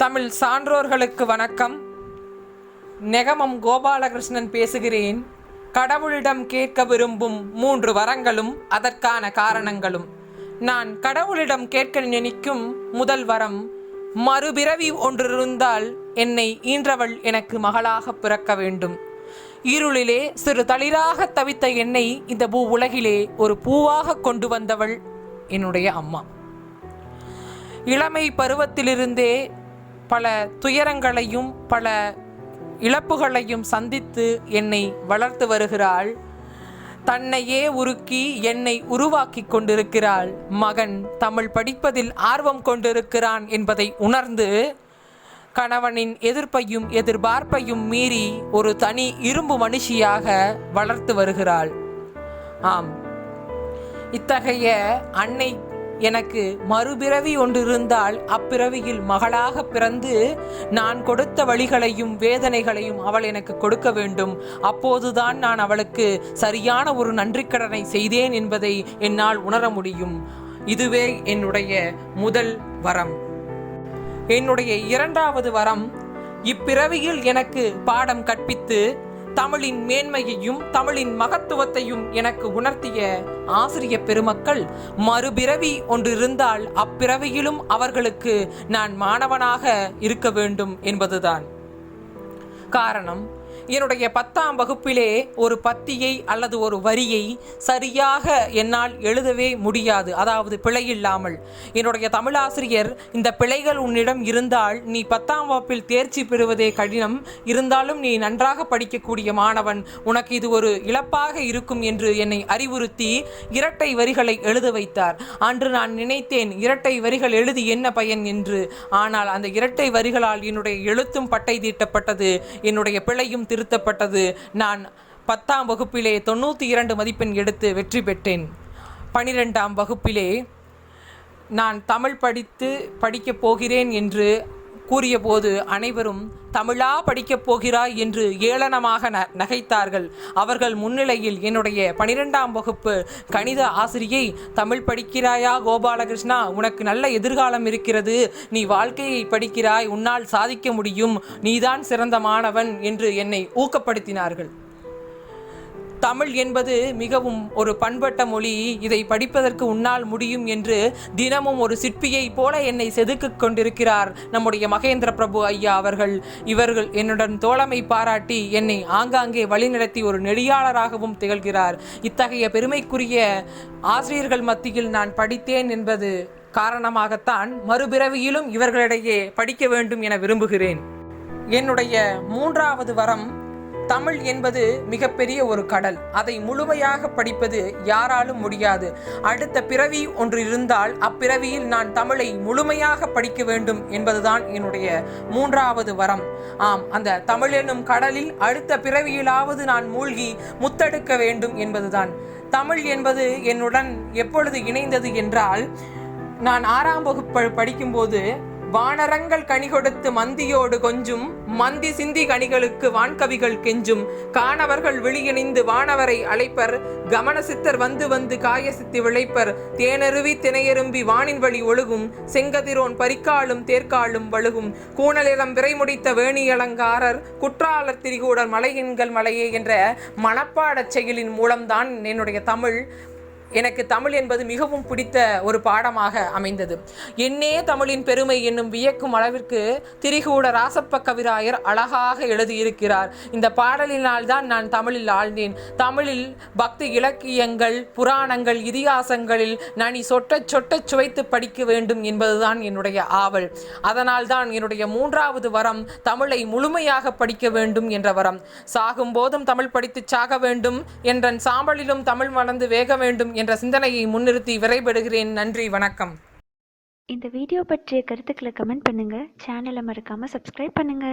தமிழ் சான்றோர்களுக்கு வணக்கம். நெகமம் கோபாலகிருஷ்ணன் பேசுகிறேன். கடவுளிடம் கேட்க விரும்பும் 3 வரங்களும் அதற்கான காரணங்களும். நான் கடவுளிடம் கேட்க நினைக்கும் முதல் வரம், மறுபிறவி ஒன்றிருந்தால் என்னை ஈன்றவள் எனக்கு மகளாக பிறக்க வேண்டும். இருளிலே சிறு தளிராக தவித்த என்னை இந்த பூ உலகிலே ஒரு பூவாக கொண்டு வந்தவள் என்னுடைய அம்மா. இளமை பருவத்திலிருந்தே பல துயரங்களையும் பல இழப்புகளையும் சந்தித்து என்னை வளர்த்து வருகிறாள். தன்னையே உருக்கி என்னை உருவாக்கி கொண்டிருக்கிறாள். மகன் தமிழ் படிப்பதில் ஆர்வம் கொண்டிருக்கிறான் என்பதை உணர்ந்து கணவனின் எதிர்ப்பையும் எதிர்பார்ப்பையும் மீறி ஒரு தனி இரும்பு மனுஷியாக வளர்த்து வருகிறாள். ஆம், இத்தகைய அன்னை எனக்கு மறுபிறவி ஒன்றிருந்தால் அப்பிறவியில் மகளாக பிறந்து நான் கொடுத்த வழிகளையும் வேதனைகளையும் அவள் எனக்கு கொடுக்க வேண்டும். அப்போதுதான் நான் அவளுக்கு சரியான ஒரு நன்றிக்கடனை செய்தேன் என்பதை என்னால் உணர முடியும். இதுவே என்னுடைய முதல் வரம். என்னுடைய 2வது வரம், இப்பிறவியில் எனக்கு பாடம் கற்பித்து தமிழின் மேன்மையையும் தமிழின் மகத்துவத்தையும் எனக்கு உணர்த்திய ஆசிரிய பெருமக்கள் மறுபிறவி ஒன்றிருந்தால் அப்பிறவியிலும் அவர்களுக்கு நான் மாணவனாக இருக்க வேண்டும் என்பதுதான் காரணம். என்னுடைய 10ஆம் வகுப்பிலே ஒரு பத்தியை அல்லது ஒரு வரியை சரியாக என்னால் எழுதவே முடியாது, அதாவது பிழை இல்லாமல். என்னுடைய தமிழாசிரியர், இந்த பிழைகள் உன்னிடம் இருந்தால் நீ 10ஆம் வகுப்பில் தேர்ச்சி பெறுவதே கடினம், இருந்தாலும் நீ நன்றாக படிக்கக்கூடிய மாணவன், உனக்கு இது ஒரு இழப்பாக இருக்கும் என்று என்னை அறிவுறுத்தி இரட்டை வரிகளை எழுத வைத்தார். அன்று நான் நினைத்தேன், இரட்டை வரிகள் எழுதி என்ன பயன் என்று. ஆனால் அந்த இரட்டை வரிகளால் என்னுடைய எழுத்தும் பட்டை தீட்டப்பட்டது, என்னுடைய பிழையும் திருத்தப்பட்டது. நான் 10ஆம் வகுப்பிலே 92 மதிப்பெண் எடுத்து வெற்றி பெற்றேன். 12ஆம் வகுப்பிலே நான் தமிழ் படிக்கப் போகிறேன் என்று கூறிய போது அனைவரும் தமிழா படிக்கப் போகிறாய் என்று ஏளனமாக நகைத்தார்கள். அவர்கள் முன்னிலையில் என்னுடைய 12ஆம் வகுப்பு கணித ஆசிரியை, தமிழ் படிக்கிறாயா கோபாலகிருஷ்ணா, உனக்கு நல்ல எதிர்காலம் இருக்கிறது, நீ வாழ்க்கையை படிக்கிறாய், உன்னால் சாதிக்க முடியும், நீதான் சிறந்த மாணவன் என்று என்னை ஊக்கப்படுத்தினார்கள். தமிழ் என்பது மிகவும் ஒரு பண்பட்ட மொழி, இதை படிப்பதற்கு உன்னால் முடியும் என்று தினமும் ஒரு சிற்பியை போல என்னை செதுக்கிக் கொண்டிருக்கிறார் நம்முடைய மகேந்திர பிரபு ஐயா அவர்கள். இவர்கள் என்னுடன் தோழமை பாராட்டி என்னை ஆங்காங்கே வழிநடத்தி ஒரு நெறியாளராகவும் திகழ்கிறார். இத்தகைய பெருமைக்குரிய ஆசிரியர்கள் மத்தியில் நான் படித்தேன் என்பது காரணமாகத்தான் மறுபிறவியிலும் இவர்களிடையே படிக்க வேண்டும் என விரும்புகிறேன். என்னுடைய 3வது வரம், தமிழ் என்பது மிகப்பெரிய ஒரு கடல். அதை முழுமையாக படிப்பது யாராலும் முடியாது. அடுத்த பிறவி ஒன்று இருந்தால் அப்பிறவியில் நான் தமிழை முழுமையாக படிக்க வேண்டும் என்பதுதான் என்னுடைய 3வது வரம். ஆம், அந்த தமிழ் என்னும் கடலில் அடுத்த பிறவியிலாவது நான் மூழ்கி முத்தெடுக்க வேண்டும் என்பதுதான். தமிழ் என்பது என்னுடன் எப்பொழுது இணைந்தது என்றால், நான் 6ஆம் வகுப்பு படிக்கும்போது, வானரங்கள் கனி கொடுத்து மந்தியோடு கொஞ்சும், மந்தி சிந்தி கனிகளுக்கு வான்கவிகள் கெஞ்சும், காணவர்கள் விழியணிந்து வானவரை அழைப்பர், கமன சித்தர் வந்து வந்து காய சித்தி விளைப்பர், தேனருவி திணையரும்பி வானின் வழி ஒழுகும், செங்கதிரோன் பரிக்காலும் தேர்க்காலும் வழுகும், கூணலிடம் விரைமுடித்த வேணியலங்காரர், குற்றாலர் திரிகூடர் மலையின்கள் மலையே என்ற மனப்பாடச் செயலின் மூலம்தான் என்னுடைய எனக்கு தமிழ் என்பது மிகவும் பிடித்த ஒரு பாடமாக அமைந்தது. என்னே தமிழின் பெருமை என்னும் வியக்கும் அளவிற்கு திரிகூட ராசப்ப கவிராயர் அழகாக எழுதியிருக்கிறார். இந்த பாடலினால் தான் நான் தமிழில் ஆழ்ந்தேன். தமிழில் பக்தி இலக்கியங்கள், புராணங்கள், இதிகாசங்களில் நனி சொட்டச் சொட்டச் சுவைத்து படிக்க வேண்டும் என்பதுதான் என்னுடைய ஆவல். அதனால் தான் என்னுடைய 3வது வரம் தமிழை முழுமையாக படிக்க வேண்டும் என்ற வரம். சாகும் போதும் தமிழ் படித்து சாக வேண்டும் என்றன் சாம்பலிலும் தமிழ் மலர்ந்து வேக வேண்டும் என்ற சிந்தனையை முன்னிறுத்தி விரைபடுகிறேன். நன்றி, வணக்கம். இந்த வீடியோ பற்றிய கருத்துக்களை கமெண்ட் பண்ணுங்க. சேனலை மறக்காம சப்ஸ்கிரைப் பண்ணுங்க.